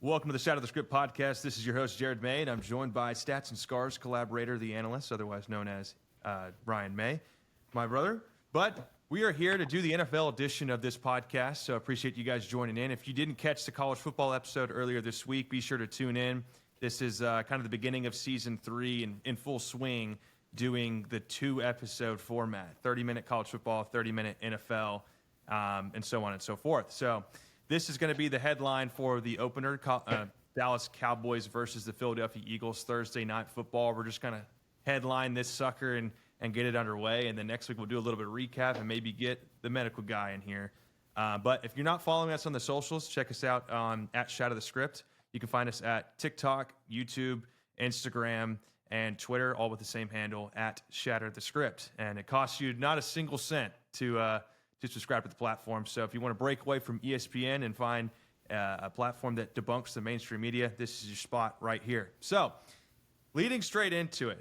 Welcome to the Shadow of the Script podcast. This is your host, Jared May, and I'm joined by Stats and Scars collaborator, the analyst, otherwise known as Brian May, my brother. But we are here to do the NFL edition of this podcast, so I appreciate you guys joining in. If you didn't catch the college football episode earlier this week, be sure to tune in. This is kind of the beginning of Season 3 in full swing, doing the 2-episode format, 30-minute college football, 30-minute NFL, and so on and so forth. So this is going to be the headline for the opener, Dallas Cowboys versus the Philadelphia Eagles, Thursday Night Football. We're just going to headline this sucker and get it underway, and then next week we'll do a little bit of recap and maybe get the medical guy in here. But if you're not following us on the socials, check us out at Shadow the Script. You can find us at TikTok, YouTube, Instagram, and Twitter, all with the same handle, at Shatter the Script. And it costs you not a single cent to subscribe to the platform. So if you want to break away from ESPN and find a platform that debunks the mainstream media, this is your spot right here. So leading straight into it,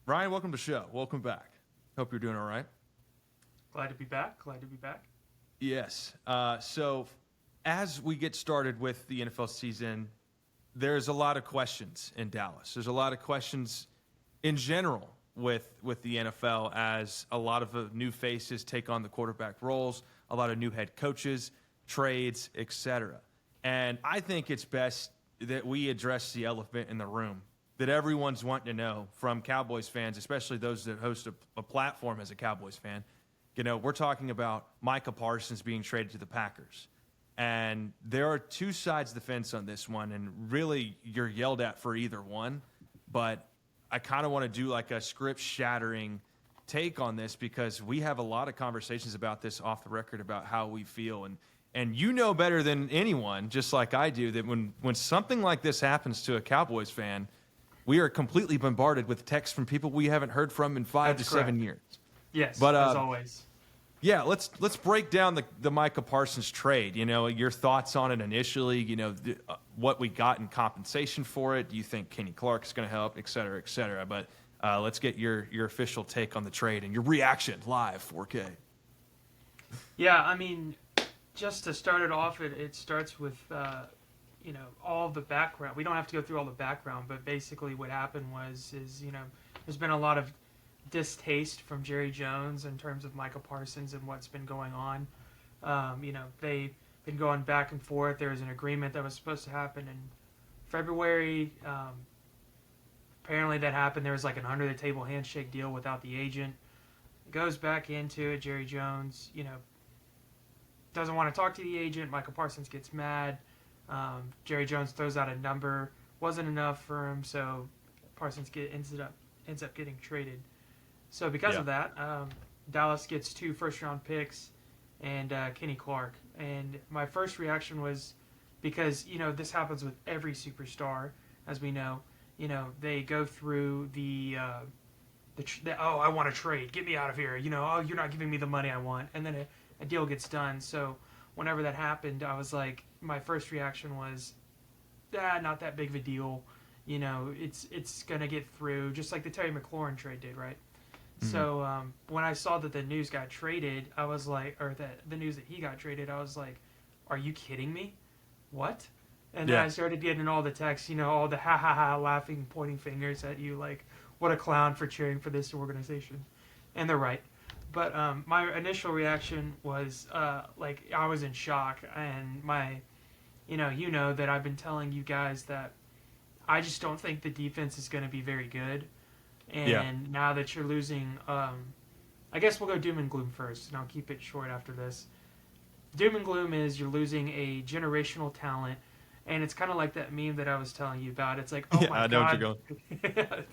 Ryan, welcome to the show. Welcome back. Hope you're doing all right. Glad to be back. Yes. So as we get started with the NFL season, there's a lot of questions in Dallas. There's a lot of questions in general with the NFL as a lot of new faces take on the quarterback roles, a lot of new head coaches, trades, etc. And I think it's best that we address the elephant in the room that everyone's wanting to know from Cowboys fans, especially those that host a platform as a Cowboys fan. You know, we're talking about Micah Parsons being traded to the Packers. And there are two sides of the fence on this one, and really you're yelled at for either one. But I kind of want to do like a script-shattering take on this because we have a lot of conversations about this off the record about how we feel. And you know better than anyone, just like I do, that when something like this happens to a Cowboys fan, we are completely bombarded with texts from people we haven't heard from in 5 to 7 years. Yes, but, as always. Yeah, let's break down the Micah Parsons trade. You know, your thoughts on it initially. You know, what we got in compensation for it. Do you think Kenny Clark is going to help, et cetera, et cetera? But let's get your official take on the trade and your reaction live, 4K. Yeah, I mean, just to start it off, it starts with all the background. We don't have to go through all the background, but basically what happened is there's been a lot of distaste from Jerry Jones in terms of Micah Parsons and what's been going on. They've been going back and forth. There was an agreement that was supposed to happen in February. Apparently that happened. There was like an under-the-table handshake deal without the agent. It goes back into it. Jerry Jones, doesn't want to talk to the agent. Micah Parsons gets mad. Jerry Jones throws out a number. Wasn't enough for him, so Parsons ends up getting traded. So because of that, Dallas gets 2 first-round picks and Kenny Clark. And my first reaction was because, this happens with every superstar, as we know. They go through I want to trade. Get me out of here. Oh, you're not giving me the money I want. And then a deal gets done. So whenever that happened, I was like, my first reaction was, not that big of a deal. It's going to get through, just like the Terry McLaurin trade did, right? Mm-hmm. So when I saw that the news got traded, I was like, or the news that he got traded, I was like, are you kidding me? What? And then I started getting all the texts, all the ha-ha-ha laughing, pointing fingers at you, like, what a clown for cheering for this organization. And they're right. But my initial reaction was, I was in shock. And you know that I've been telling you guys that I just don't think the defense is going to be very good. And now that you're losing, I guess we'll go doom and gloom first, and I'll keep it short after this. Doom and gloom is you're losing a generational talent, and it's kind of like that meme that I was telling you about. It's like, oh my God. I know what you're going.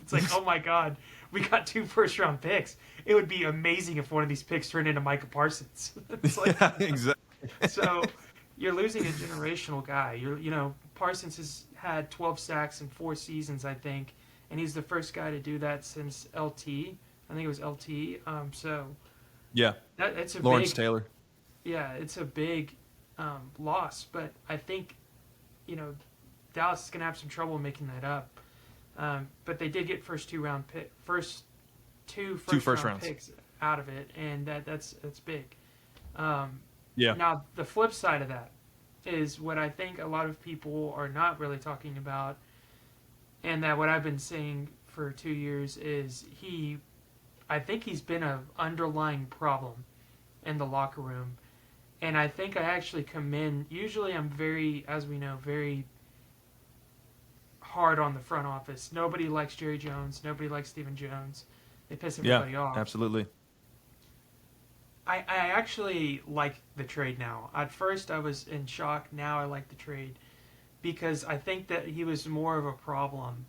It's like, oh my God, we got 2 first-round picks. It would be amazing if one of these picks turned into Micah Parsons. It's like, exactly. So you're losing a generational guy. Parsons has had 12 sacks in 4 seasons, I think. And he's the first guy to do that since LT. I think it was LT. It's a Lawrence Taylor. Yeah, it's a big loss. But I think, Dallas is going to have some trouble making that up. But they did get first two first round picks out of it, and that's big. Now the flip side of that, is what I think a lot of people are not really talking about, and that what I've been saying for 2 years is I think he's been an underlying problem in the locker room. And I think I actually commend, usually I'm very, as we know, very hard on the front office. Nobody likes Jerry Jones. Nobody likes Stephen Jones. They piss everybody off. Absolutely. I actually like the trade now. At first I was in shock. Now I like the trade because I think that he was more of a problem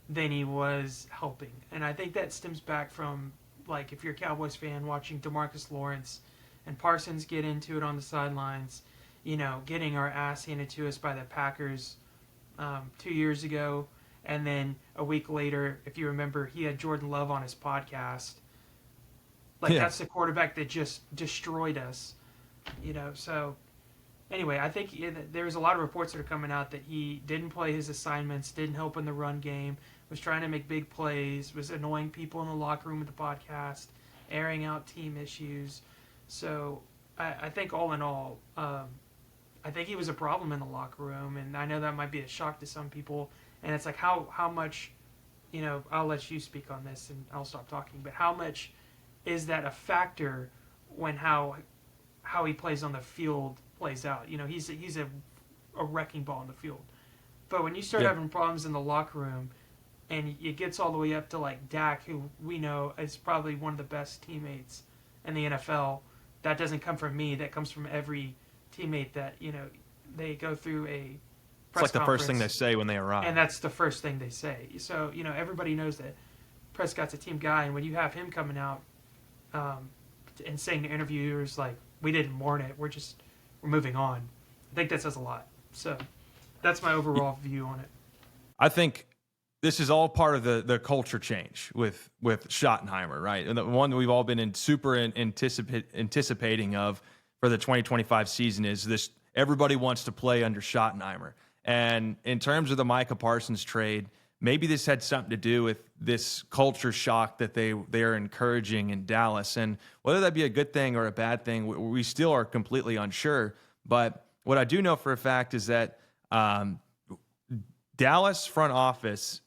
than he was helping. And I think that stems back from, like, if you're a Cowboys fan watching DeMarcus Lawrence and Parsons get into it on the sidelines, getting our ass handed to us by the Packers 2 years ago. And then a week later, if you remember, he had Jordan Love on his podcast. That's the quarterback that just destroyed us, So, anyway, I think there's a lot of reports that are coming out that he didn't play his assignments, didn't help in the run game, was trying to make big plays, was annoying people in the locker room with the podcast, airing out team issues. So, I think all in all, I think he was a problem in the locker room, and I know that might be a shock to some people. And it's like, how much, I'll let you speak on this, and I'll stop talking. But how much is that a factor when how he plays on the field plays out? He's a wrecking ball in the field. But when you start having problems in the locker room, and it gets all the way up to like Dak, who we know is probably one of the best teammates in the NFL, that doesn't come from me. That comes from every teammate that they go through a press It's like the first thing they say when they arrive. And that's the first thing they say. So, everybody knows that Prescott's a team guy, and when you have him coming out and saying to interviewers, like, we didn't warn it, we're moving on, I think that says a lot. So that's my overall view on it. I think this is all part of the culture change with Schottenheimer, right? And the one that we've all been anticipating of for the 2025 season is this: everybody wants to play under Schottenheimer. And in terms of the Micah Parsons trade, maybe this had something to do with this culture shock that they are encouraging in Dallas. And whether that be a good thing or a bad thing, we still are completely unsure. But what I do know for a fact is that Dallas front office,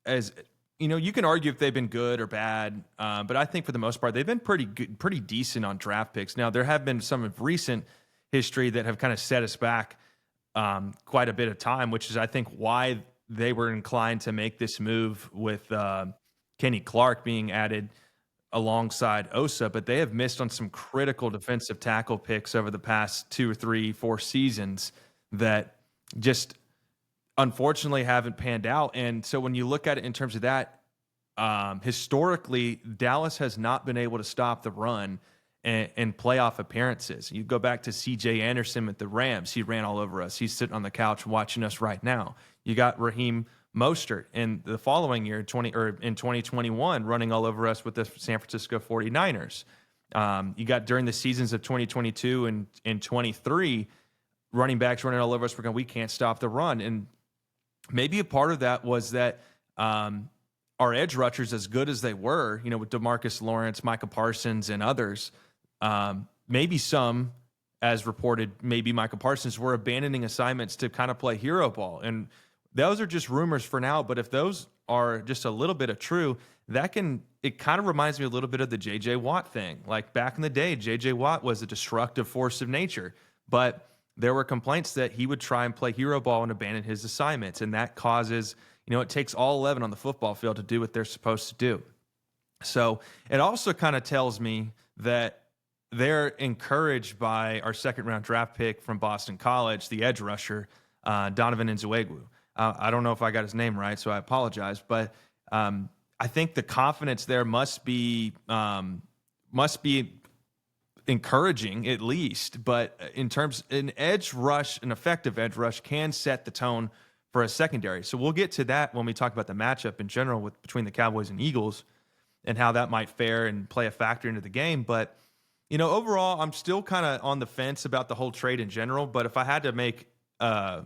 as you can argue if they've been good or bad, but I think for the most part they've been pretty good, pretty decent on draft picks. Now there have been some of recent history that have kind of set us back quite a bit of time, which is I think why they were inclined to make this move with Kenny Clark being added alongside Osa, but they have missed on some critical defensive tackle picks over the past 2 or 3, 4 seasons that just unfortunately haven't panned out. And so when you look at it in terms of that, historically, Dallas has not been able to stop the run in playoff appearances. You go back to C.J. Anderson with the Rams. He ran all over us. He's sitting on the couch watching us right now. You got Raheem Mostert in the following year, in 2021, running all over us with the San Francisco 49ers. You got during the seasons of 2022 and 23, running backs running all over us. We can't stop the run. And maybe a part of that was that our edge rushers, as good as they were, with DeMarcus Lawrence, Micah Parsons, and others, maybe some, as reported, maybe Micah Parsons, were abandoning assignments to kind of play hero ball. And those are just rumors for now, but if those are just a little bit of true, it kind of reminds me a little bit of the J.J. Watt thing. Like back in the day, J.J. Watt was a destructive force of nature, but there were complaints that he would try and play hero ball and abandon his assignments, and that causes, it takes all 11 on the football field to do what they're supposed to do. So it also kind of tells me that they're encouraged by our second-round draft pick from Boston College, the edge rusher, Donovan Nzewegwu. I don't know if I got his name right, so I apologize. But I think the confidence there must be encouraging at least. But an effective edge rush can set the tone for a secondary. So we'll get to that when we talk about the matchup in general between the Cowboys and Eagles and how that might fare and play a factor into the game. But overall, I'm still kind of on the fence about the whole trade in general. But if I had to make a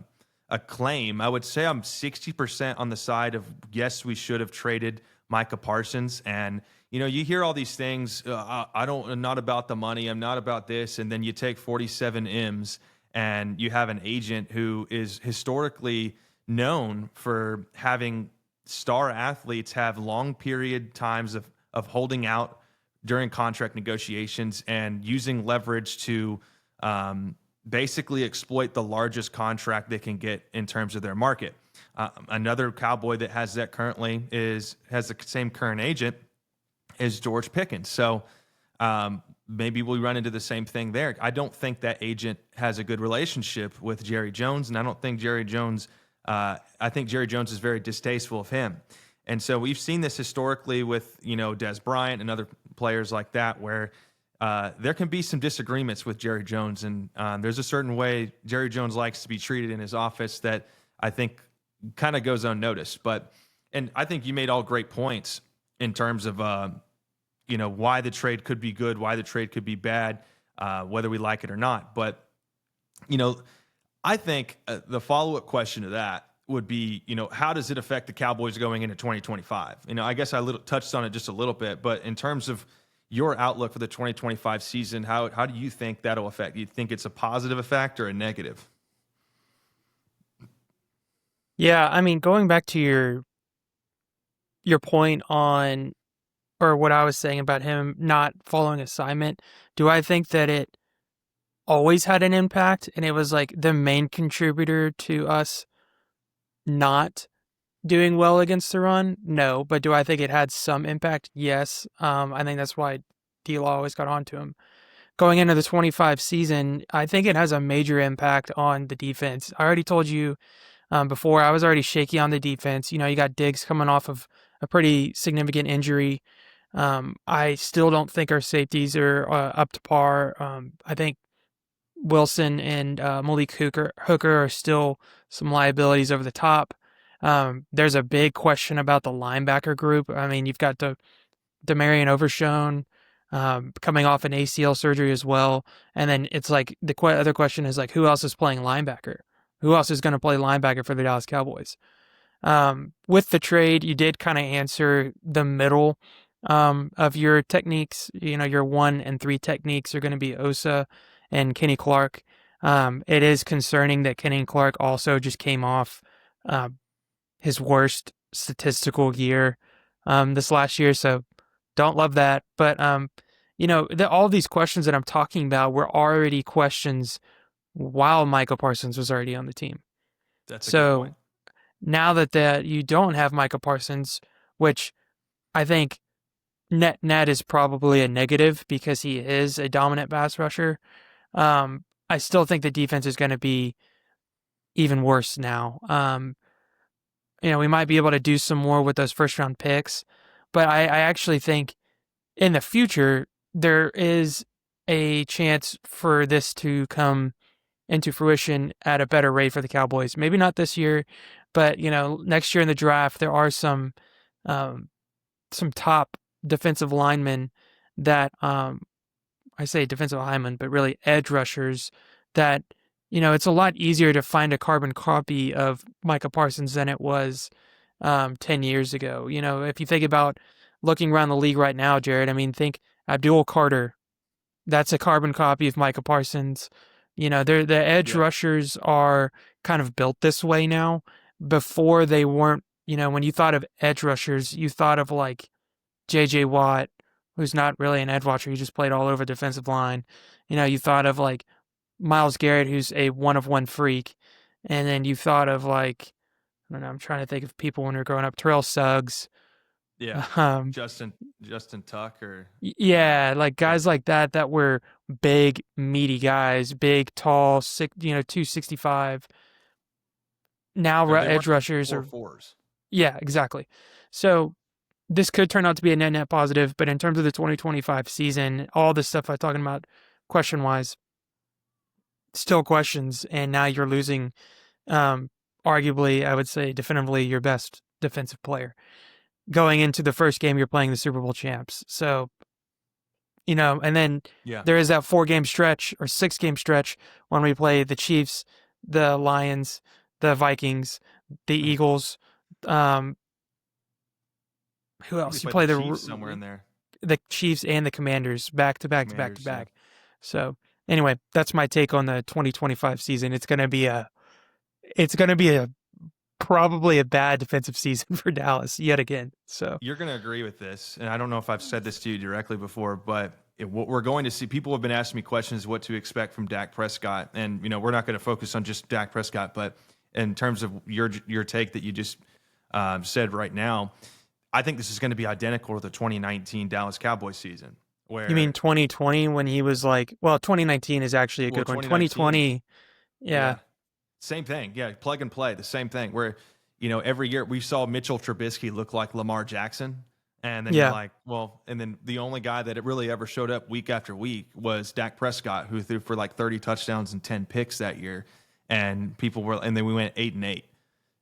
claim, I would say I'm 60% on the side of yes, we should have traded Micah Parsons. And you hear all these things. I'm not about the money. I'm not about this. And then you take 47 M's and you have an agent who is historically known for having star athletes have long period times of holding out during contract negotiations and using leverage to basically exploit the largest contract they can get in terms of their market. Another Cowboy that has that currently has the same current agent is George Pickens. So maybe we run into the same thing there. I don't think that agent has a good relationship with Jerry Jones, and I don't think Jerry Jones. I think Jerry Jones is very distasteful of him. And so we've seen this historically with, Des Bryant and other players like that, where there can be some disagreements with Jerry Jones. And there's a certain way Jerry Jones likes to be treated in his office that I think kind of goes unnoticed. And I think you made all great points in terms of, why the trade could be good, why the trade could be bad, whether we like it or not. But, I think the follow-up question to that would be, how does it affect the Cowboys going into 2025? I guess I touched on it just a little bit, but in terms of your outlook for the 2025 season, how do you think that'll affect? Do you think it's a positive effect or a negative? Yeah, I mean, going back to your point on, or what I was saying about him not following assignment, do I think that it always had an impact and it was like the main contributor to us not doing well against the run? No, but do I think it had some impact? Yes. I think that's why D-Law always got onto him. Going into the 25 season, I think it has a major impact on the defense. I already told you before, I was already shaky on the defense. You got Diggs coming off of a pretty significant injury. I still don't think our safeties are up to par. I think Wilson and Malik Hooker are still some liabilities over the top. There's a big question about the linebacker group. I mean, you've got Demarion Overshone coming off an ACL surgery as well. And then it's like the other question is like, who else is playing linebacker? Who else is going to play linebacker for the Dallas Cowboys? With the trade, you did kind of answer the middle of your techniques. Your 1 and 3 techniques are going to be Osa and Kenny Clark. It is concerning that Kenny Clark also just came off his worst statistical year this last year, so don't love that. But all these questions that I'm talking about were already questions while Micah Parsons was already on the team. That's a good point. Now that you don't have Micah Parsons, which I think net is probably a negative because he is a dominant pass rusher. I still think the defense is going to be even worse now. We might be able to do some more with those first round picks, but I actually think in the future there is a chance for this to come into fruition at a better rate for the Cowboys. Maybe not this year, but next year in the draft there are some top defensive linemen that I say defensive linemen, but really edge rushers that it's a lot easier to find a carbon copy of Micah Parsons than it was 10 years ago. If you think about looking around the league right now, Jared, I mean, think Abdul Carter. That's a carbon copy of Micah Parsons. The edge rushers are kind of built this way now. Before they weren't, when you thought of edge rushers, you thought of like J.J. Watt, who's not really an edge rusher. He just played all over defensive line. You thought of like Myles Garrett, who's a one-of-one freak. And then you thought of like, I don't know, I'm trying to think of people when we were growing up. Terrell Suggs. Yeah. Justin Tuck Yeah, like guys like that were big, meaty guys, big, tall, 265. Now edge rushers are 4-4s. Yeah, exactly. So this could turn out to be a net positive, but in terms of the 2025 season, all the stuff I'm talking about question-wise, still questions, and now you're losing, arguably, I would say definitively your best defensive player. Going into the first game, you're playing the Super Bowl champs. So, and then there is that 4-game stretch or 6-game stretch when we play the Chiefs, the Lions, the Vikings, the Eagles. Who else? You play the Chiefs somewhere in there. The Chiefs and the Commanders back to back to back to back. So Anyway, that's my take on the 2025 season. It's going to be a probably a bad defensive season for Dallas yet again. So You're going to agree with this, and I don't know if I've said this to you directly before, but what we're going to see, people have been asking me questions what to expect from Dak Prescott, and we're not going to focus on just Dak Prescott, but in terms of your take that you just said right now, I think this is going to be identical to the 2019 Dallas Cowboys season. Where you mean 2020 when he was like, well, 2019 is actually a good one. 2020, yeah. Same thing. Yeah, plug and play, the same thing. Where, every year we saw Mitchell Trubisky look like Lamar Jackson. And then you're like, well, and then the only guy that it really ever showed up week after week was Dak Prescott, who threw for like 30 touchdowns and 10 picks that year. And then we went 8-8.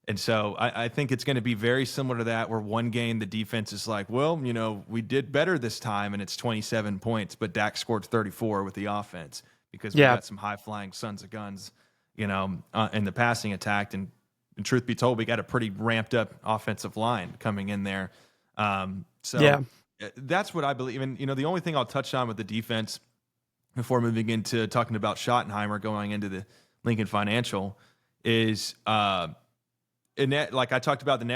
And so I think it's going to be very similar to that, where one game the defense is like, well, we did better this time, and it's 27 points, but Dak scored 34 with the offense because we got some high-flying sons of guns, in the passing attack. And truth be told, we got a pretty ramped-up offensive line coming in there. That's what I believe. And, the only thing I'll touch on with the defense before moving into talking about Schottenheimer going into the Lincoln Financial is like I talked about, an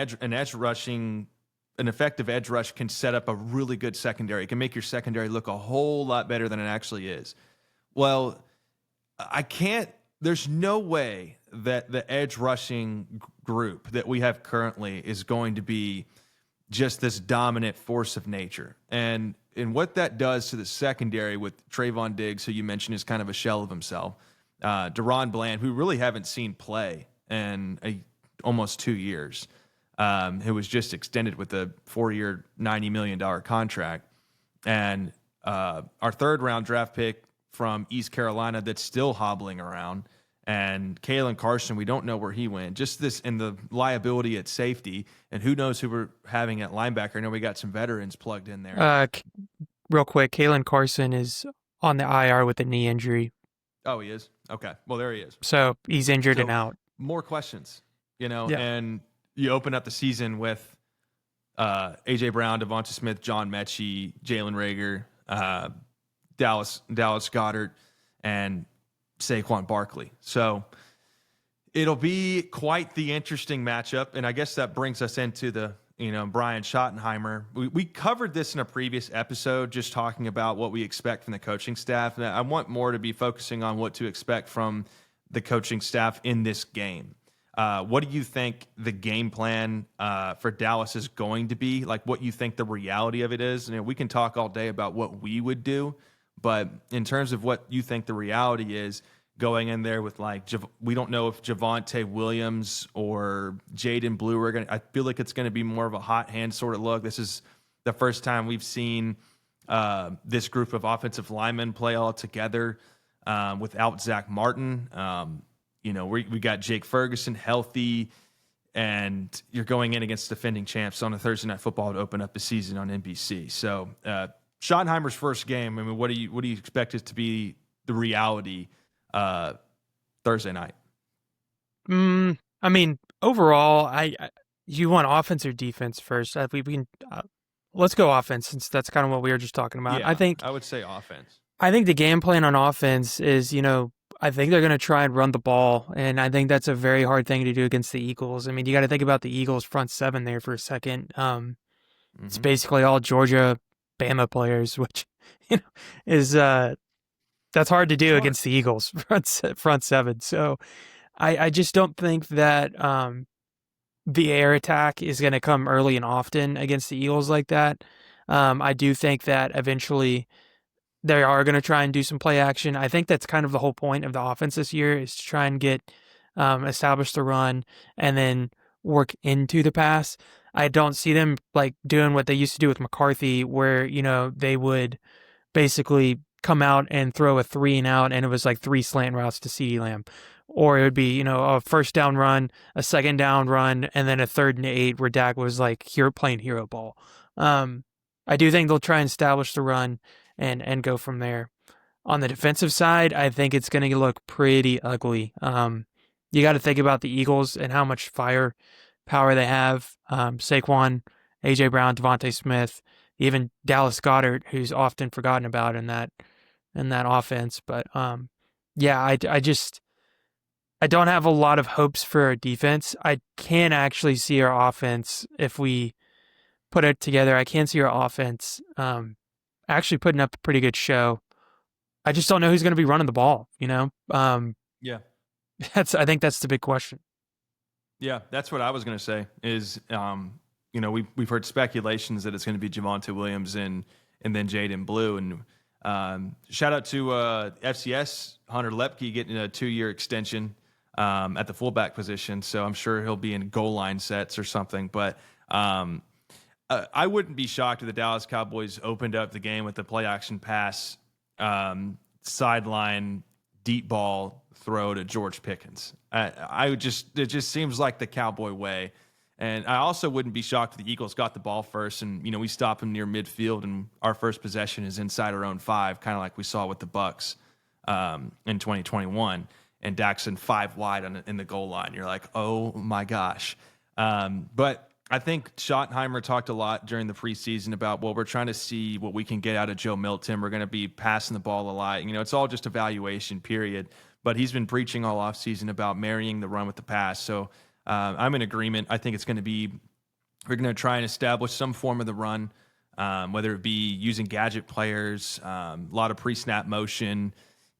effective edge rush can set up a really good secondary. It can make your secondary look a whole lot better than it actually is. Well, there's no way that the edge rushing group that we have currently is going to be just this dominant force of nature. And what that does to the secondary with Trayvon Diggs, who you mentioned is kind of a shell of himself, Deron Bland, who really haven't seen play in almost 2 years, who was just extended with a 4-year, $90 million contract. And our third-round draft pick from East Carolina that's still hobbling around, and Kalen Carson, we don't know where he went. Just this and the liability at safety, and who knows who we're having at linebacker. I know we got some veterans plugged in there. Real quick, Kalen Carson is on the IR with a knee injury. Oh, he is? Okay. Well, there he is. So he's injured and out. More questions, and you open up the season with A.J. Brown, Devonta Smith, John Mechie, Jalen Reagor, Dallas Goedert, and Saquon Barkley. So it'll be quite the interesting matchup. And I guess that brings us into the, Brian Schottenheimer. We covered this in a previous episode, just talking about what we expect from the coaching staff. And I want more to be focusing on what to expect from the coaching staff in this game. What do you think the game plan for Dallas is going to be? Like, what you think the reality of it is? And we can talk all day about what we would do, but in terms of what you think the reality is, going in there with we don't know if Javonte Williams or Jaden Blue are going to, I feel like it's going to be more of a hot hand sort of look. This is the first time we've seen this group of offensive linemen play all together without Zach Martin. We got Jake Ferguson healthy, and you're going in against defending champs on a Thursday Night Football to open up the season on NBC. So Schottenheimer's first game, what do you expect it to be the reality Thursday night? Overall, you want offense or defense first? We can let's go offense, since that's kind of what we were just talking about. Yeah, I would say offense. I think the game plan on offense is, I think they're going to try and run the ball, and I think that's a very hard thing to do against the Eagles. You got to think about the Eagles' front seven there for a second. It's basically all Georgia, Bama players, which is that's hard to do against the Eagles' front seven. So I just don't think that the air attack is going to come early and often against the Eagles like that. I do think that eventually they are going to try and do some play action. I think that's kind of the whole point of the offense this year, is to try and get establish the run and then work into the pass. I don't see them doing what they used to do with McCarthy, where, they would basically come out and throw a 3 and out, and it was 3 slant routes to CeeDee Lamb. Or it would be, a first down run, a second down run, and then a 3rd and 8 where Dak was playing hero ball. I do think they'll try and establish the run and go from there. On the defensive side, I think it's going to look pretty ugly. You got to think about the Eagles and how much firepower they have. Saquon, A.J. Brown, Devonta Smith, even Dallas Goedert, who's often forgotten about in that in that offense. But yeah, I don't have a lot of hopes for our defense. I can actually see our offense if we put it together. I can see our offense actually putting up a pretty good show. I just don't know who's going to be running the ball. Yeah. I think that's the big question. Yeah, that's what I was going to say is, we've heard speculations that it's going to be Javonte Williams and then Jaden Blue. And shout out to FCS, Hunter Lepke getting a 2-year extension at the fullback position. So I'm sure he'll be in goal line sets or something. But I wouldn't be shocked if the Dallas Cowboys opened up the game with the play action pass, sideline, deep ball throw to George Pickens. It just seems like the Cowboy way. And I also wouldn't be shocked if the Eagles got the ball first and, we stop them near midfield and our first possession is inside our own 5, kind of like we saw with the Bucs in 2021. And Daxon 5 wide in the goal line. You're like, oh my gosh. But I think Schottenheimer talked a lot during the preseason about, we're trying to see what we can get out of Joe Milton. We're going to be passing the ball a lot. It's all just evaluation, period. But he's been preaching all offseason about marrying the run with the pass. So I'm in agreement. I think we're going to try and establish some form of the run, whether it be using gadget players, a lot of pre-snap motion,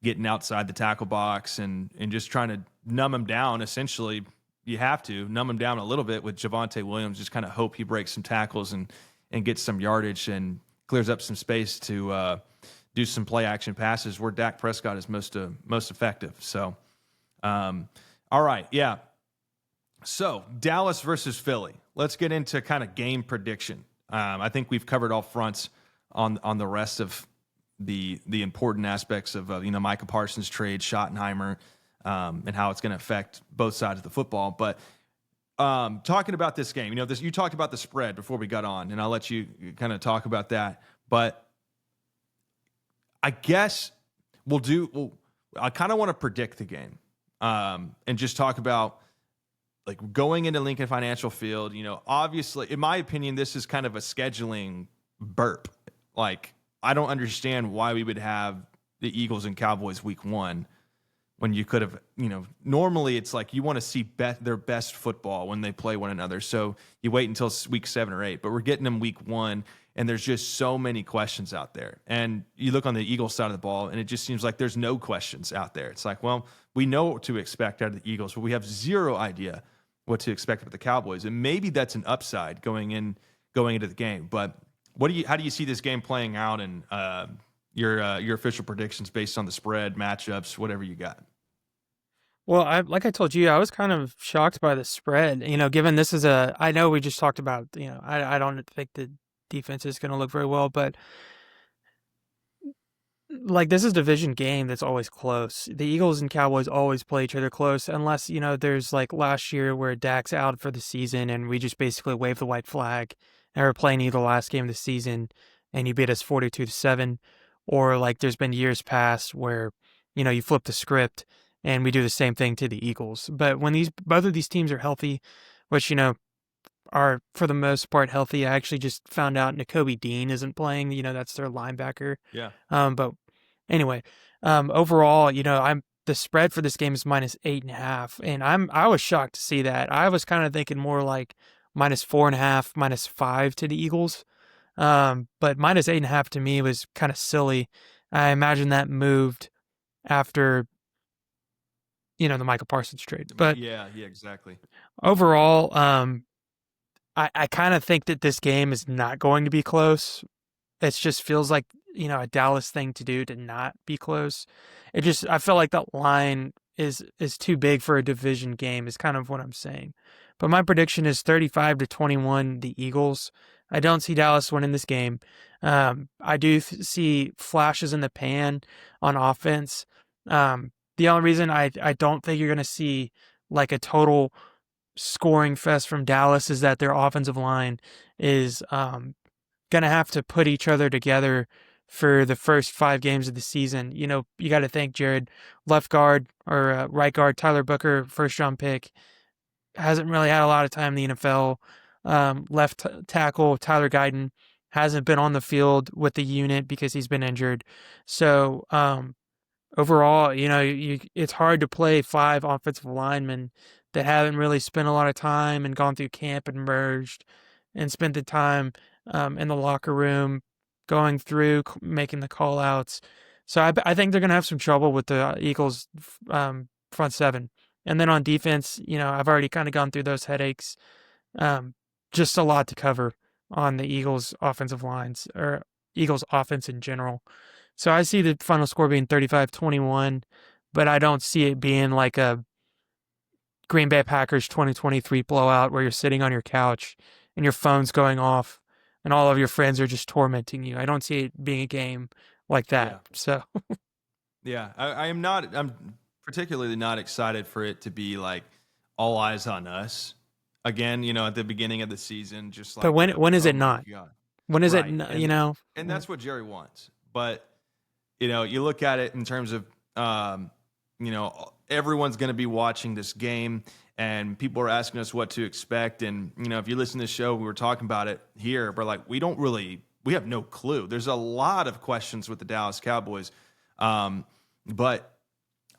getting outside the tackle box, and just trying to numb him down. Essentially, you have to numb him down a little bit with Javonte Williams. Just kind of hope he breaks some tackles and gets some yardage and clears up some space to do some play action passes where Dak Prescott is most effective. So, all right, yeah. So Dallas versus Philly. Let's get into kind of game prediction. I think we've covered all fronts on the rest of the important aspects of Micah Parsons trade, Schottenheimer, and how it's going to affect both sides of the football. But talking about this game, you talked about the spread before we got on, and I'll let you kind of talk about that. But I guess I kind of want to predict the game and just talk about like going into Lincoln Financial Field. Obviously, in my opinion, this is kind of a scheduling burp. Like, I don't understand why we would have the Eagles and Cowboys week 1 when you could have, normally it's like you want to see their best football when they play one another. So you wait until week 7 or 8, but we're getting them week 1, and there's just so many questions out there. And you look on the Eagles side of the ball, and it just seems like there's no questions out there. It's like, well, we know what to expect out of the Eagles, but we have zero idea what to expect with the Cowboys. And maybe that's an upside going into the game. But how do you see this game playing out, and your official predictions based on the spread, matchups, whatever you got? Well, like I told you, I was kind of shocked by the spread. Given this is I know we just talked about, I don't think the defense is going to look very well, but like, this is a division game that's always close. The Eagles and Cowboys always play each other close, unless, there's like last year where Dak's out for the season and we just basically wave the white flag and we're playing you the last game of the season and you beat us 42-7. Or like there's been years past where, you flip the script and we do the same thing to the Eagles. But when both of these teams are healthy, which, are for the most part healthy. I actually just found out Nakobe Dean isn't playing. That's their linebacker. Yeah. But anyway, overall, the spread for this game is -8.5, and I was shocked to see that. I was kind of thinking more like -4.5, -5 to the Eagles. But -8.5 to me was kind of silly. I imagine that moved after the Micah Parsons trade. But yeah, exactly. overall, I kind of think that this game is not going to be close. It just feels like, a Dallas thing to do to not be close. I feel like that line is too big for a division game is kind of what I'm saying. But my prediction is 35-21 the Eagles. I don't see Dallas winning this game. I do see flashes in the pan on offense. The only reason I don't think you're going to see like a total scoring fest from Dallas is that their offensive line is going to have to put each other together for the first 5 games of the season. You got to think, Jared, left guard or right guard Tyler Booker, first round pick, hasn't really had a lot of time in the NFL. Left tackle Tyler Guyton, hasn't been on the field with the unit because he's been injured. So overall, it's hard to play 5 offensive linemen that haven't really spent a lot of time and gone through camp and merged and spent the time in the locker room going through making the call outs. So I think they're going to have some trouble with the Eagles front seven. And then on defense, I've already kind of gone through those headaches. Um, just a lot to cover on the Eagles offensive lines or Eagles offense in general. So I see the final score being 35-21, but I don't see it being like a Green Bay Packers 2023 blowout where you're sitting on your couch and your phone's going off and all of your friends are just tormenting you. I don't see it being a game like that. Yeah. So Yeah, I'm particularly not excited for it to be like all eyes on us again. At the beginning of the season, just like. but when is oh it my not? God. When is Right. it? And that's what Jerry wants. But you look at it in terms of everyone's going to be watching this game, and people are asking us what to expect. And if you listen to the show, we were talking about it here, but like we have no clue. There's a lot of questions with the Dallas Cowboys. But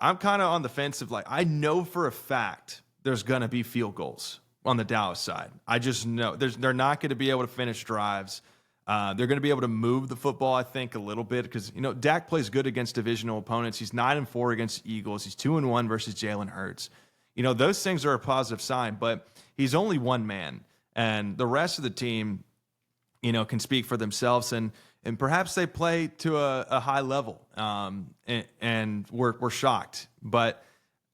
I'm kind of on the fence of like, I know for a fact there's going to be field goals on the Dallas side. I just know they're not going to be able to finish drives. They're going to be able to move the football, I think, a little bit because, Dak plays good against divisional opponents. He's 9-4 against Eagles. He's 2-1 versus Jalen Hurts. Those things are a positive sign, but he's only one man, and the rest of the team, can speak for themselves, and perhaps they play to a high level, and we're shocked. But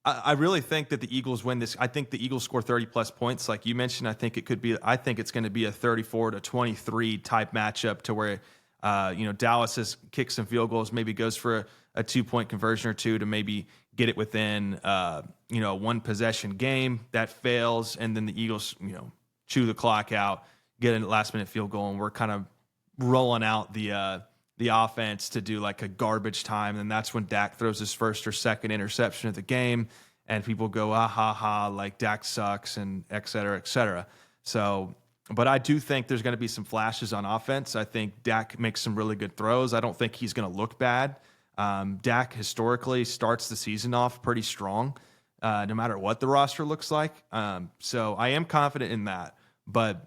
I really think that the Eagles win this. I think the Eagles score 30-plus points, like you mentioned. I think it's going to be a 34-23 type matchup to where, Dallas has kicked some field goals, maybe goes for a 2-point conversion or two to maybe get it within, a one-possession game that fails, and then the Eagles, chew the clock out, get a last-minute field goal, and we're kind of rolling out the offense to do like a garbage time, and that's when Dak throws his first or second interception of the game, and people go, ah, ha, ha, like Dak sucks, and et cetera, et cetera. So, but I do think there's going to be some flashes on offense. I think Dak makes some really good throws. I don't think he's going to look bad. Dak historically starts the season off pretty strong, no matter what the roster looks like. So I am confident in that, but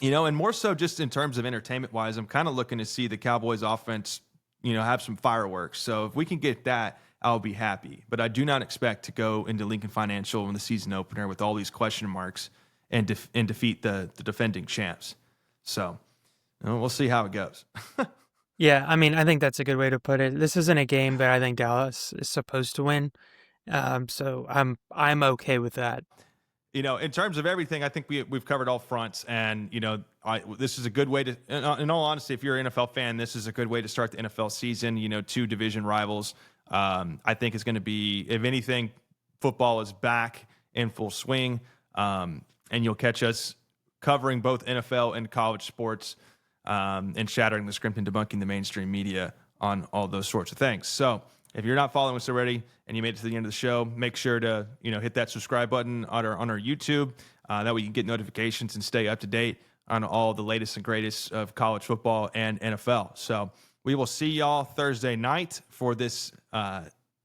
and more so just in terms of entertainment-wise, I'm kind of looking to see the Cowboys offense, have some fireworks. So if we can get that, I'll be happy. But I do not expect to go into Lincoln Financial in the season opener with all these question marks and defeat the defending champs. So we'll see how it goes. yeah, I mean, I think that's a good way to put it. This isn't a game that I think Dallas is supposed to win. So I'm okay with that. In terms of everything, I think we've covered all fronts, and this is a good way to. In all honesty, if you're an NFL fan, this is a good way to start the NFL season. 2 division rivals. I think it's going to be, if anything, football is back in full swing, and you'll catch us covering both NFL and college sports, and shattering the script and debunking the mainstream media on all those sorts of things. So, if you're not following us already and you made it to the end of the show, make sure to hit that subscribe button on our YouTube. That way you can get notifications and stay up to date on all the latest and greatest of college football and NFL. So we will see y'all Thursday night for this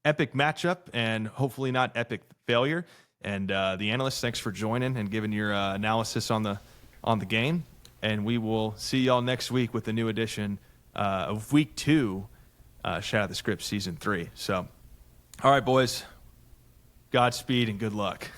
epic matchup, and hopefully not epic failure. And the analysts, thanks for joining and giving your analysis on the game. And we will see y'all next week with a new edition of Week 2. Shout out the script season 3. So, all right, boys, Godspeed and good luck.